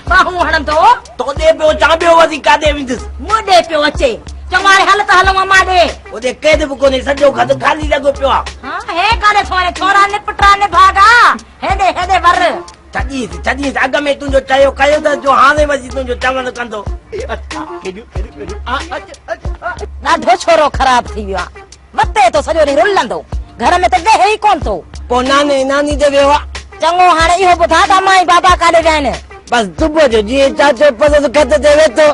बाहू हणन तो दे पियो चांबियो वधी कादे विंदस मुडे पियो अचे चमारे हल त हलो मामा दे ओदे केद बि कोने सजो खद खाली लगो पियो हां हे कादे सोने छोरा ने पुटरा ने भागा हेदे वर छदी अग में तुंजो चयो कयो त जो हाने वजी तुंजो चवण कंदो अच्छा केडू ॾाढो छोरो खराब थी वियो मते तो सजो री रुलंदो घर में त गहे ही कोन तो पो नानी दे वेवा चंगो हाणे इहो बुधा त माई बाबा काडे जाने बस सुबह जो जी चाचो पसंद खत दे वेतो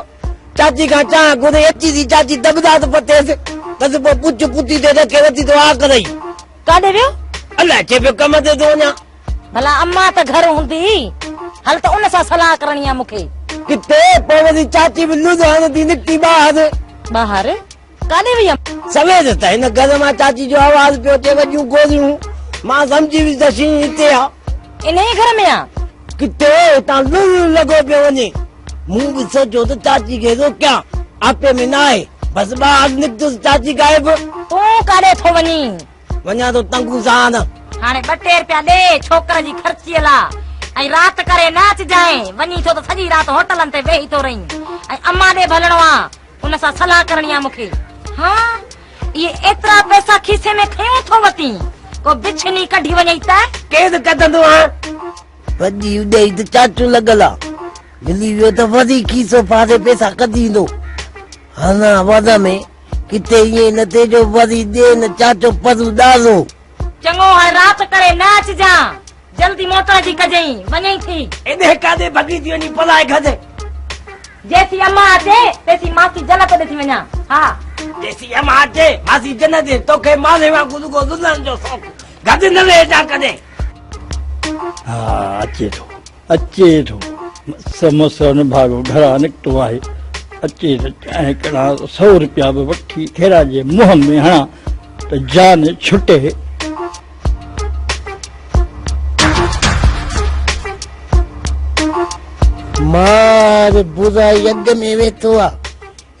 चाची का चा गुदे अची दी चाची दबदा तो पते से बस पो पुछ पुती दे के वती तो आ करई काडे वियो अल्लाह चे पे कम दे दो ना भला अम्मा त घर हुंदी हल त उन सा सलाह करणी आ मुखे किते पोवदी चाची बिल्लू जान दी निकती बाहर काडे वियम सवेर त इन घर में चाची जो आवाज पियो थे वजू गोलियूं मां समझी विस दशी इते आ इन घर में आ किते ता लगो पे वने मुंह भी सोचो तो चाची के तो क्या आपे में ना है बस बाहर निकतो चाची गायब तू काडे थो वनी वना तो तंगू सान हाने 2 रुपया दे छोकर जी खर्ची ला आई रात करे नाच जाए वनी थो तो सजी रात होटलन ते वेही तो रही आई अम्मा दे भलणो आ उन सा सलाह करणी आ मुखे हां ये एतरा पैसा खीसे में खयो थो वती को बिछनी कढी वनी त केद कदंदो आ वजी उडे त चाचू लगला मिली वियो त वधी खीसो फासे पैसा कदींदो हना वादा में किते ये न ते जो वधी दे न चाचो पदू डालो चंगो है रात करे नाच जा जल्दी मोटर जी कजई वनी थी एने कादे भगी थी वनी पलाए खदे जैसी अम्मा आते तैसी मासी जन्नत दे थी वना हां जैसी अम्मा आते मासी जन्नत दे तो के माले वा गुदु को दुल्हन जो शौक गद न ले जा कदे हां अचे तो समोसा न भागो घरा निकतो आहे अचे तो चाहे कड़ा 100 रुपया भी वठी खेरा जे मुंह में हणा तो जान छुटे मार बुरा यज्ञ में वेठो आ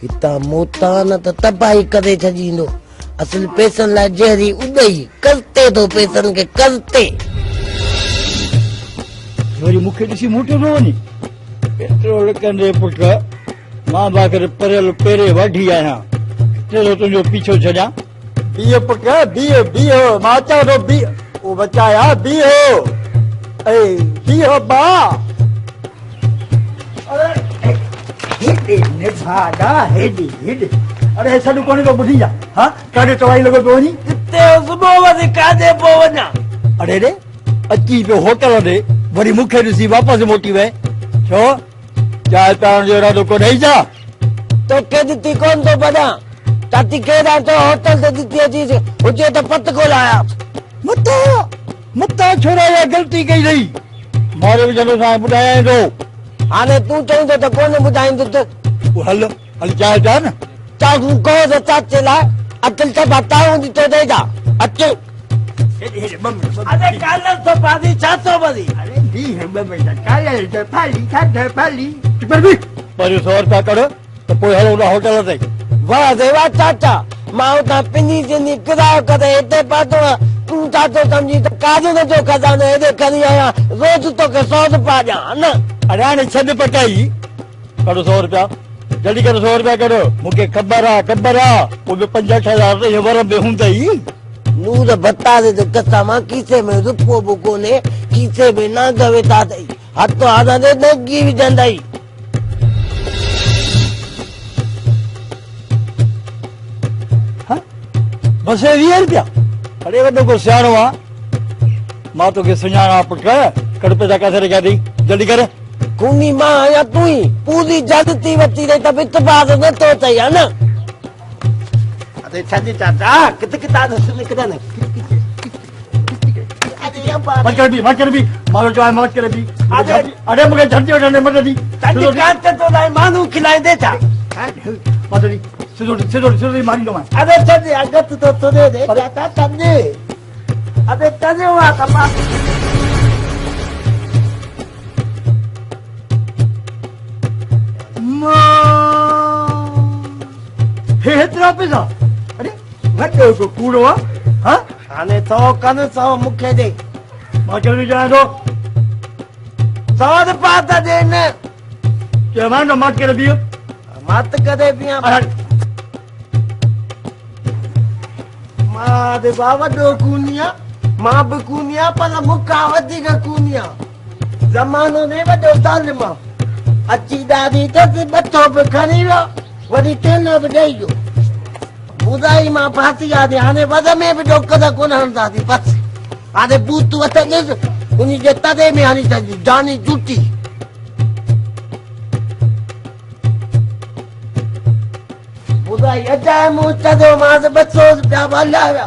हिता मोता न त तबाही करे छजींदो असल पैसन ला जहरी उडई करते तो पैसन के करते वरी मुखे दिसी मोटो न वनी पेट्रोल कंदे पुट मां बाकर परल पेरे वाढी आया चलो तुझो पीछो छजा बीए पुट बीए मां चा तो बी ओ बचाया बीए ए बीए बा अरे हेडी ने भागा हेडी अरे सडू कोनी को बुधी जा हां काडे चवाई लगो बोनी इते सुबह वदी कादे पोवना अरे रे अची पे होटल दे वरी मुखे दिसी वापस मोटी वे छो चाय पाण जो इरादो को नहीं जा तो के दी कौन तो बड़ा चाची के दा तो होटल से दी चीज मुझे तो पत को लाया मता छोरा या गलती कई रही मारे जनो सा बुधाए दो आने तू चई तो कोने बुधाइन तो हल चाय जा ना चाकू को तो चाचे ला अतल से बताऊं दी तो दे जा अच्छे अरे कालर तो पादी चातो बदी अरे दी है बम्मे कालर तो पाली पर भी पर 100 रुपया करो तो कोई हलो ना होटल दे वाह देवा चाचा मां ता पिनी जिनी किरायो करे इते पातो तू चातो समझी तो काजो न जो खजाने दे करी आया रोज तो के 100 रुपया जा ना अरे ने छद पटाई करो 100 रुपया जल्दी करो 100 रुपया करो मुके खबर आ वो भी 50,000 तो ये वर में हुंदई नूर बता दे तो कसा मां किसे में रुपो बुको ने किसे में ना गवे ता दई हाथ तो आधा दे दगी भी जंदाई हां बस 20 रुपया अरे वडो को सियाणो आ मां तो के सुनाना पुट कड़ पे जा कैसे लगा दी जल्दी कर कुनी मां या तू ही पूरी जगती वती रे तब इतबाद न तो चाहिए ना अरे छाती चाचा किता सुन किता ने मत कर भी मारो जो है मत कर भी अरे मुझे झटके उठाने मत दी चाची काट तो नहीं मानू खिलाए दे था मत दी सिधो मारी लो मैं अरे छाती अगत तो दे दे चाचा समझे अबे तने हुआ कमा हे इतना पैसा अरे वड्डो को कूड़ो हां आने तो कन सो मुखे दे मां चल जाए दो 100 रुपया दे ने चवां न मत करे बीहो मां त कॾहिं पिया मां दे बाबा वॾो कूनिया मां बि कूनिया पर मूंखां वधीक कूनिया ज़मानो ने वॾो ज़ालिम अची ॾाढी अथसि ॿठो बि खणी वियो वरी तेल बि ॾेई वियो ॿुधाई मां फासी आहे हाणे वध में बि ॾोक त कोन हणंदासीं बसि हाणे बूतू हथ ॾिस उन जे तॾे में हणी छॾी जानी जुटी ॿुधाई अजाए मूं चयो मां 200 रुपया हलिया विया